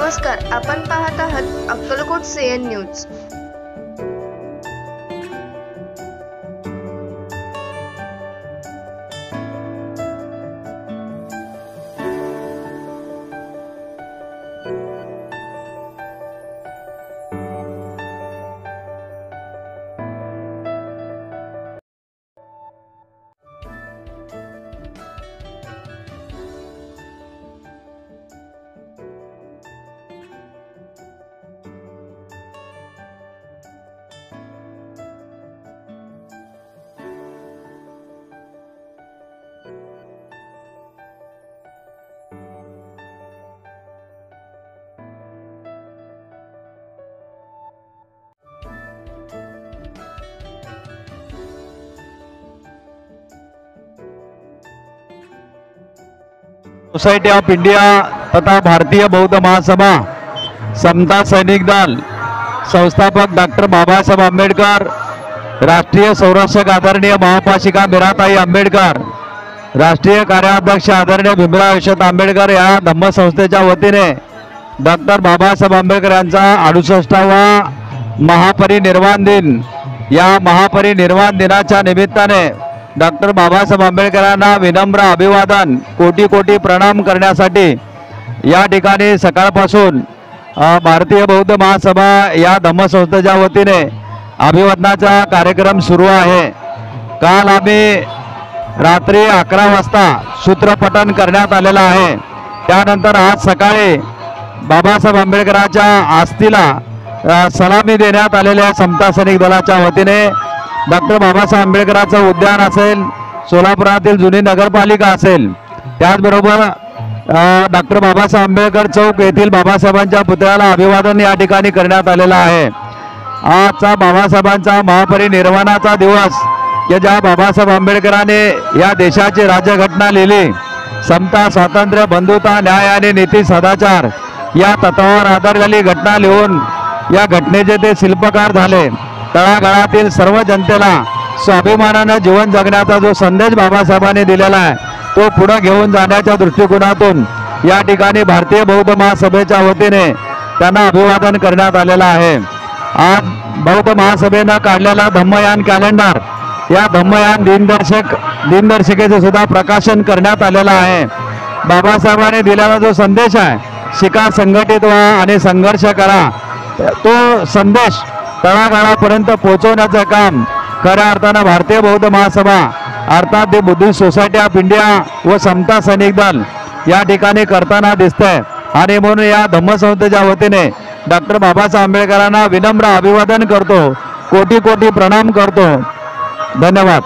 नमस्कार, आपण पाहत आहात Akkalkot CN news. Society of India तथा भारतीय बौद्ध महासभा समता सैनिक दल संस्थापक डॉक्टर बाबासाहेब आंबेडकर, राष्ट्रीय संरक्षक आदरणीय महापाशिका मीराताई आंबेडकर, राष्ट्रीय कार्याध्यक्ष आदरणीय भीमराव यशवंत आंबेडकर या धम्म संस्थेच्या वतीने डॉक्टर बाबासाहेब आंबेडकर यांचा 68वा महापरिनिर्वाण दिन, या महापरिनिर्वाण दिनाच्या निमित्ताने डॉक्टर बाबासाहेब आंबेडकरांना विनम्र अभिवादन, कोटी कोटी प्रणाम करण्यासाठी या ठिकाणी सकाळपासून भारतीय बौद्ध महासभा या धम्मसंस्थेच्या वतीने अभिवादनाचा कार्यक्रम सुरू आहे। काल आम्ही रात्री 11 वाजता सूत्रपठण करण्यात आलेला आहे। त्यानंतर आज सकाळी बाबासाहेब आंबेडकरांच्या आस्थीला सलामी देण्यात आलेल्या समता सैनिक दलाच्या वतीने डॉक्टर बाबासाहेब आंबेडकरांचं उद्यान असेल, सोलापुरातील जुनी नगरपालिका असेल, त्याचबरोबर डॉक्टर बाबासाहेब आंबेडकर चौक येथील बाबासाहेबांच्या पुतळ्याला अभिवादन या ठिकाणी करण्यात आलेलं आहे। आजचा बाबासाहेबांचा महापरिनिर्वाणाचा दिवस की ज्या बाबासाहेब आंबेडकरांनी या देशाची राज्यघटना लिहिली, समता, स्वातंत्र्य, बंधुता, न्याय आणि नीती सदाचार या तत्वावर आधारलेली घटना लिहून या घटनेचे ते शिल्पकार झाले। तळागाळातील सर्व जनतेला स्वाभिमानाने जीवन जगण्याचा जो संदेश बाबासाहेबांनी दिलेला आहे तो पुढे घेऊन जाण्याच्या दृष्टिकोनातून या ठिकाणी भारतीय बौद्ध महासभेच्या वतीने त्यांना अभिवादन करण्यात आलेलं आहे। आज बौद्ध महासभेनं काढलेला धम्मयान कॅलेंडर, या धम्मयान दिनदर्शिकेचे सुद्धा प्रकाशन करण्यात आलेलं आहे। बाबासाहेबांनी दिलेला जो संदेश आहे, शिका, संघटित व्हा आणि संघर्ष करा, तो संदेश तळागाळापर्यंत पोहोचवण्याचं काम खऱ्या अर्थानं भारतीय बौद्ध महासभा अर्थात दी बुद्धिस्ट सोसायटी ऑफ इंडिया व समता सैनिक दल या ठिकाणी करताना दिसतंय। आणि म्हणून या धम्मसंस्थेच्या वतीने डॉक्टर बाबासाहेब आंबेडकरांना विनम्र अभिवादन करतो, कोटी कोटी प्रणाम करतो। धन्यवाद।